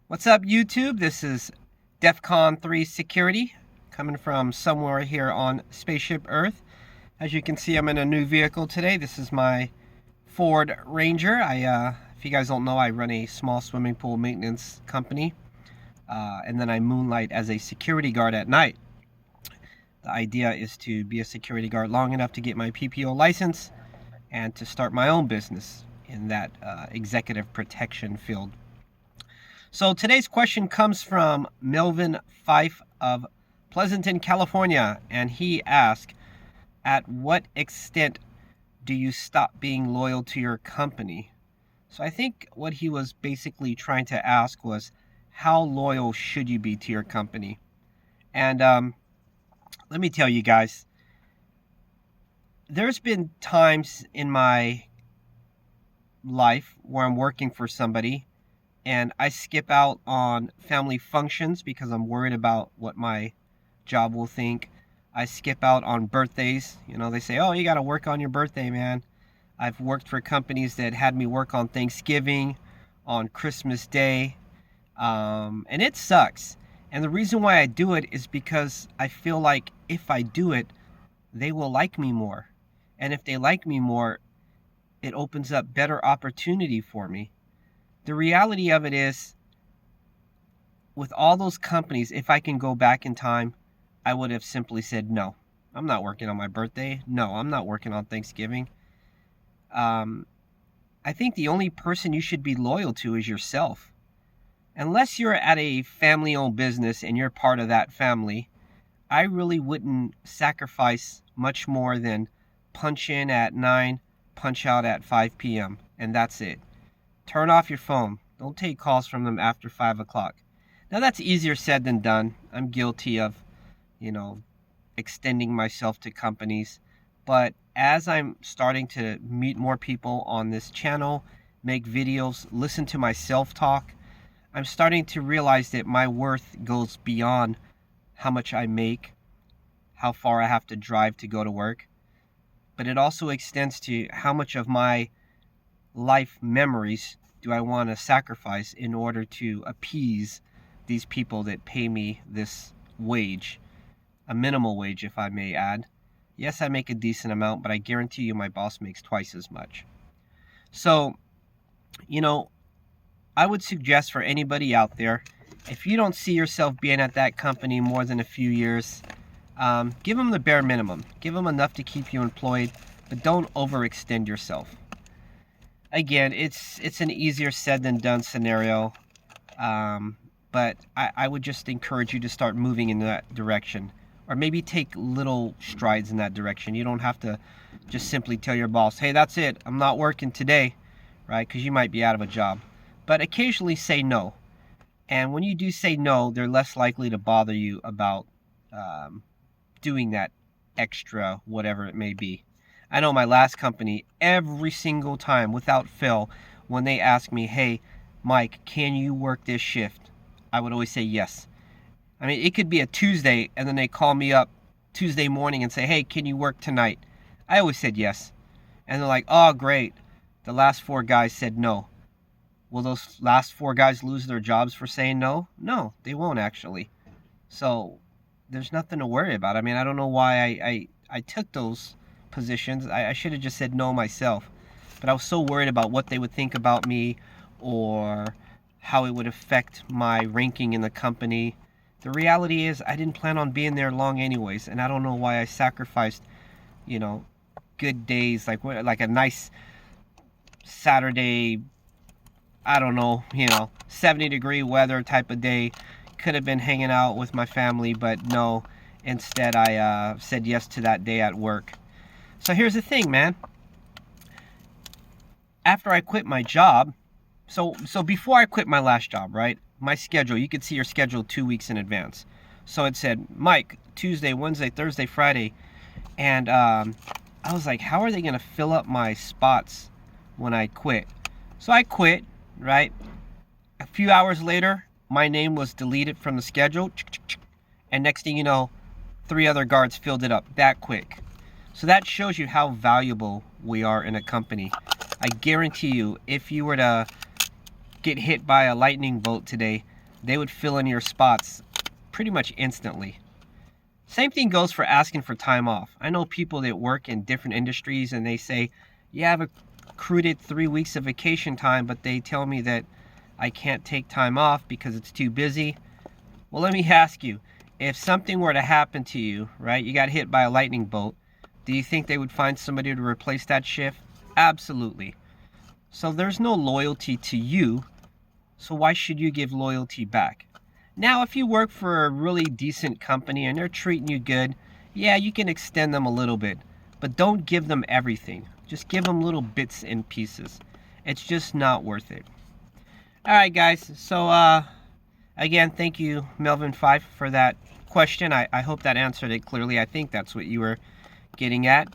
What's up, YouTube? This is DEFCON 3 Security coming from somewhere here on Spaceship Earth. As you can see, I'm in a new vehicle today. This is my Ford Ranger. If you guys don't know, I run a small swimming pool maintenance company, and then I moonlight as a security guard at night. The idea is to be a security guard long enough to get my PPO license and to start my own business in that executive protection field. So today's question comes from Melvin Fife of Pleasanton, California, and he asked, at what extent do you stop being loyal to your company? So I think what he was basically trying to ask was, how loyal should you be to your company? And let me tell you guys, there's been times in my life where I'm working for somebody and I skip out on family functions because I'm worried about what my job will think. I skip out on birthdays. You know, they say, oh, you got to work on your birthday, man. I've worked for companies that had me work on Thanksgiving, on Christmas Day, and it sucks. And the reason why I do it is because I feel like if I do it, they will like me more. And if they like me more, it opens up better opportunity for me. The reality of it is, with all those companies, if I can go back in time, I would have simply said, no, I'm not working on my birthday. No, I'm not working on Thanksgiving. I think the only person you should be loyal to is yourself. Unless you're at a family-owned business and you're part of that family, I really wouldn't sacrifice much more than punch in at 9, punch out at 5 p.m., and that's it. Turn off your phone. Don't take calls from them after 5 o'clock. Now, that's easier said than done. I'm guilty of, extending myself to companies. But as I'm starting to meet more people on this channel, make videos, listen to my self-talk, I'm starting to realize that my worth goes beyond how much I make, how far I have to drive to go to work. But it also extends to how much of my life memories do I want to sacrifice in order to appease these people that pay me this wage, a minimal wage, if I may add. Yes, I make a decent amount, but I guarantee you my boss makes twice as much. So, I would suggest for anybody out there, if you don't see yourself being at that company more than a few years, give them the bare minimum. Give them enough to keep you employed, but don't overextend yourself. Again, it's an easier said than done scenario, but I would just encourage you to start moving in that direction, or maybe take little strides in that direction. You don't have to just simply tell your boss, hey, that's it, I'm not working today, right? Because you might be out of a job. But occasionally say no. And when you do say no, they're less likely to bother you about doing that extra, whatever it may be. I know my last company, every single time, without fail, when they ask me, hey, Mike, can you work this shift? I would always say yes. I mean, it could be a Tuesday, and then they call me up Tuesday morning and say, hey, can you work tonight? I always said yes. And they're like, oh, great. The last 4 guys said no. Will those last 4 guys lose their jobs for saying no? No, they won't actually. So there's nothing to worry about. I mean, I don't know why I took those positions. I should have just said no myself. But I was so worried about what they would think about me or how it would affect my ranking in the company. The reality is I didn't plan on being there long anyways, and I don't know why I sacrificed, good days, like a nice Saturday, I don't know, 70-degree weather type of day. Could have been hanging out with my family, but no. Instead, I said yes to that day at work. So here's the thing, man. After I quit my job, so before I quit my last job, right? My schedule, you could see your schedule 2 weeks in advance. So it said, Mike, Tuesday, Wednesday, Thursday, Friday. And I was like, how are they going to fill up my spots when I quit? So I quit, right? A few hours later, my name was deleted from the schedule. And next thing you know, 3 other guards filled it up that quick. So that shows you how valuable we are in a company. I guarantee you, if you were to get hit by a lightning bolt today, they would fill in your spots pretty much instantly. Same thing goes for asking for time off. I know people that work in different industries and they say, yeah, I've accrued 3 weeks of vacation time, but they tell me that I can't take time off because it's too busy. Well, let me ask you, if something were to happen to you, right, you got hit by a lightning bolt, do you think they would find somebody to replace that shift? Absolutely. So there's no loyalty to you, so why should you give loyalty back? Now, if you work for a really decent company and they're treating you good, yeah, you can extend them a little bit, but don't give them everything. Just give them little bits and pieces. It's just not worth it. All right, guys. So, again, thank you, Melvin Fife, for that question. I hope that answered it clearly. I think that's what you were getting at.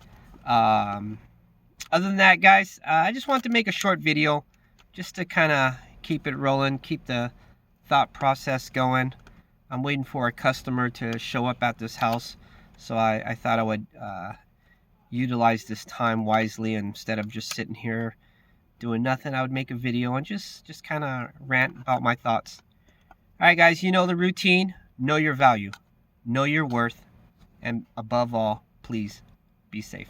Other than that, guys, I just want to make a short video just to kind of keep it rolling, keep the thought process going. I'm waiting for a customer to show up at this house, so I thought I would utilize this time wisely. Instead of just sitting here doing nothing, I would make a video and just kind of rant about my thoughts. All right, guys, you know the routine. Know your value, know your worth, and above all, please be safe.